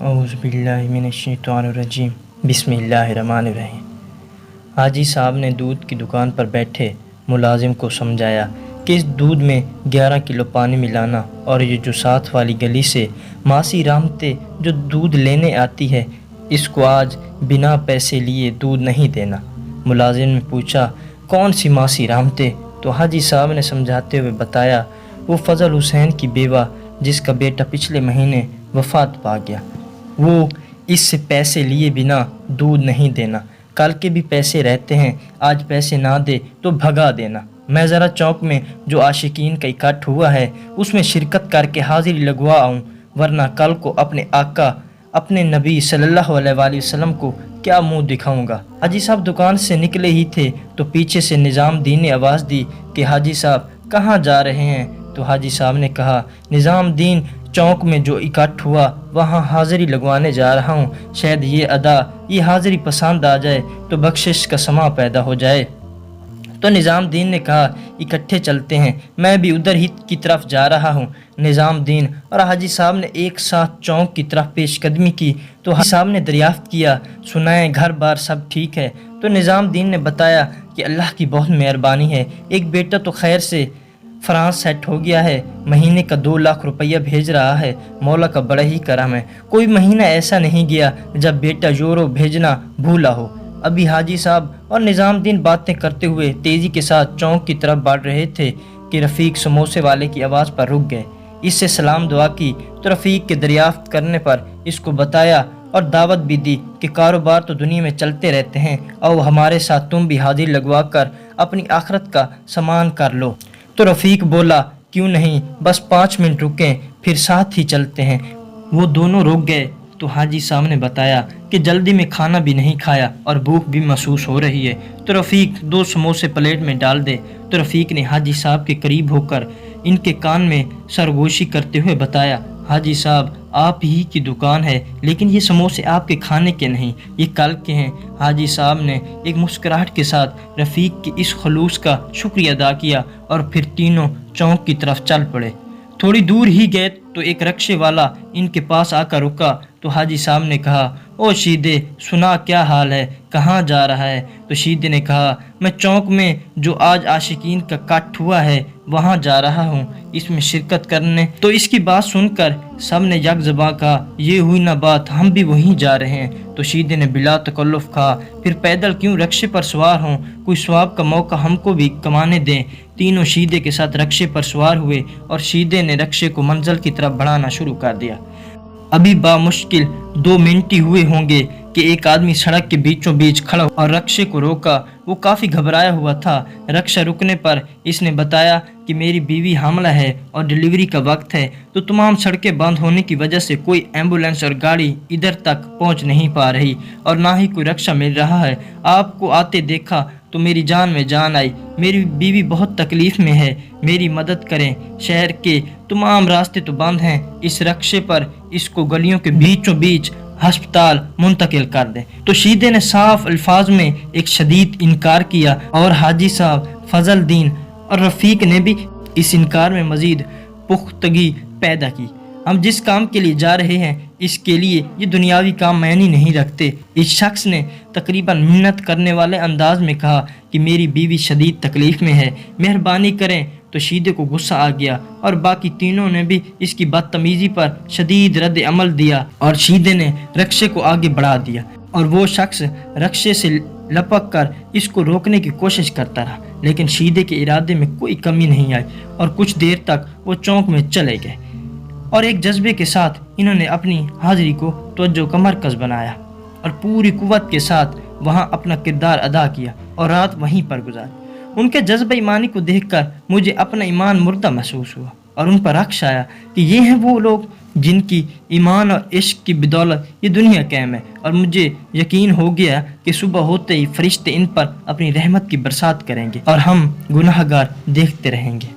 اعوذ باللہ من الشیطان الرجیم بسم اللہ الرحمن الرحیم۔ حاجی صاحب نے دودھ کی دکان پر بیٹھے ملازم کو سمجھایا کہ اس دودھ میں 11 کلو پانی ملانا اور یہ جو ساتھ والی گلی سے ماسی رامتے جو دودھ لینے آتی ہے اس کو آج بنا پیسے لیے دودھ نہیں دینا۔ ملازم نے پوچھا کون سی ماسی رامتے؟ تو حاجی صاحب نے سمجھاتے ہوئے بتایا وہ فضل حسین کی بیوہ جس کا بیٹا پچھلے مہینے وفات پا گیا، وہ اس سے پیسے لیے بنا دودھ نہیں دینا، کل کے بھی پیسے رہتے ہیں، آج پیسے نہ دے تو بھگا دینا۔ میں ذرا چوک میں جو عاشقین کا اکٹھ ہوا ہے اس میں شرکت کر کے حاضری لگوا آؤں، ورنہ کل کو اپنے آقا اپنے نبی صلی اللہ علیہ وآلہ وسلم کو کیا منہ دکھاؤں گا۔ حاجی صاحب دکان سے نکلے ہی تھے تو پیچھے سے نظام دین نے آواز دی کہ حاجی صاحب کہاں جا رہے ہیں؟ تو حاجی صاحب نے کہا نظام دین چوک میں جو اکٹھ ہوا وہاں حاضری لگوانے جا رہا ہوں، شاید یہ حاضری پسند آ جائے تو بخشش کا سما پیدا ہو جائے۔ تو نظام دین نے کہا اکٹھے چلتے ہیں، میں بھی ادھر ہی کی طرف جا رہا ہوں۔ نظام دین اور حاجی صاحب نے ایک ساتھ چوک کی طرف پیش قدمی کی تو حاجی صاحب نے دریافت کیا سنائیں گھر بار سب ٹھیک ہے؟ تو نظام دین نے بتایا کہ اللہ کی بہت مہربانی ہے، ایک بیٹا تو خیر سے فرانس سیٹ ہو گیا ہے، مہینے کا 2 لاکھ روپیہ بھیج رہا ہے، مولا کا بڑا ہی کرم ہے، کوئی مہینہ ایسا نہیں گیا جب بیٹا یورو بھیجنا بھولا ہو۔ ابھی حاجی صاحب اور نظام دین باتیں کرتے ہوئے تیزی کے ساتھ چوک کی طرف بڑھ رہے تھے کہ رفیق سموسے والے کی آواز پر رک گئے۔ اس سے سلام دعا کی تو رفیق کے دریافت کرنے پر اس کو بتایا اور دعوت بھی دی کہ کاروبار تو دنیا میں چلتے رہتے ہیں، اور ہمارے ساتھ تم بھی حاضری لگوا کر اپنی آخرت کا سامان کر لو۔ تو رفیق بولا کیوں نہیں، بس 5 منٹ رکیں پھر ساتھ ہی چلتے ہیں۔ وہ دونوں رک گئے تو حاجی صاحب نے بتایا کہ جلدی میں کھانا بھی نہیں کھایا اور بھوک بھی محسوس ہو رہی ہے، تو رفیق 2 سموسے پلیٹ میں ڈال دے۔ تو رفیق نے حاجی صاحب کے قریب ہو کر ان کے کان میں سرگوشی کرتے ہوئے بتایا حاجی صاحب آپ ہی کی دکان ہے لیکن یہ سموسے آپ کے کھانے کے نہیں، یہ کل کے ہیں۔ حاجی صاحب نے ایک مسکراہٹ کے ساتھ رفیق کی اس خلوص کا شکریہ ادا کیا اور پھر تینوں چوک کی طرف چل پڑے۔ تھوڑی دور ہی گئے تو ایک رکشے والا ان کے پاس آ کر رکا تو حاجی صاحب نے کہا او شیدے سنا کیا حال ہے، کہاں جا رہا ہے؟ تو شیدے نے کہا میں چوک میں جو آج عاشقین کا کٹ ہوا ہے وہاں جا رہا ہوں اس میں شرکت کرنے۔ تو اس کی بات سن کر سب نے یک زباں کہا یہ ہوئی نہ بات، ہم بھی وہیں جا رہے ہیں۔ تو شیدے نے بلا تکلف کہا پھر پیدل کیوں، رکشے پر سوار ہوں، کوئی ثواب کا موقع ہم کو بھی کمانے دیں۔ تینوں شیدے کے ساتھ رکشے پر سوار ہوئے اور شیدے نے رکشے کو منزل کی طرف بڑھانا شروع کر دیا۔ ابھی بامشکل 2 منٹ ہی ہوئے ہوں گے کہ ایک آدمی سڑک کے بیچوں بیچ کھڑا اور رکشے کو روکا۔ وہ کافی گھبرایا ہوا تھا۔ رکشہ رکنے پر اس نے بتایا کہ میری بیوی حاملہ ہے اور ڈیلیوری کا وقت ہے، تو تمام سڑکیں بند ہونے کی وجہ سے کوئی ایمبولینس اور گاڑی ادھر تک پہنچ نہیں پا رہی اور نہ ہی کوئی رکشہ مل رہا ہے۔ آپ کو آتے دیکھا تو میری جان میں جان آئی، میری بیوی بہت تکلیف میں ہے، میری مدد کریں، شہر کے تمام راستے تو بند ہیں، اس رکشے پر اس کو گلیوں کے بیچوں بیچ ہسپتال منتقل کر دیں۔ تو شیدے نے صاف الفاظ میں ایک شدید انکار کیا اور حاجی صاحب فضل دین اور رفیق نے بھی اس انکار میں مزید پختگی پیدا کی۔ ہم جس کام کے لیے جا رہے ہیں اس کے لیے یہ دنیاوی کام معنی نہیں رکھتے۔ اس شخص نے تقریباً منت کرنے والے انداز میں کہا کہ میری بیوی شدید تکلیف میں ہے، مہربانی کریں۔ تو شیدے کو غصہ آ گیا اور باقی تینوں نے بھی اس کی بدتمیزی پر شدید رد عمل دیا اور شیدے نے رکشے کو آگے بڑھا دیا اور وہ شخص رکشے سے لپک کر اس کو روکنے کی کوشش کرتا رہا، لیکن شیدے کے ارادے میں کوئی کمی نہیں آئی اور کچھ دیر تک وہ چوک میں چلے گئے اور ایک جذبے کے ساتھ انہوں نے اپنی حاضری کو توجہ کا مرکز بنایا اور پوری قوت کے ساتھ وہاں اپنا کردار ادا کیا اور رات وہیں پر گزاری۔ ان کے جذبہ ایمانی کو دیکھ کر مجھے اپنا ایمان مردہ محسوس ہوا اور ان پر رخش آیا کہ یہ ہیں وہ لوگ جن کی ایمان اور عشق کی بدولت یہ دنیا قائم ہے، اور مجھے یقین ہو گیا کہ صبح ہوتے ہی فرشتے ان پر اپنی رحمت کی برسات کریں گے اور ہم گناہگار دیکھتے رہیں گے۔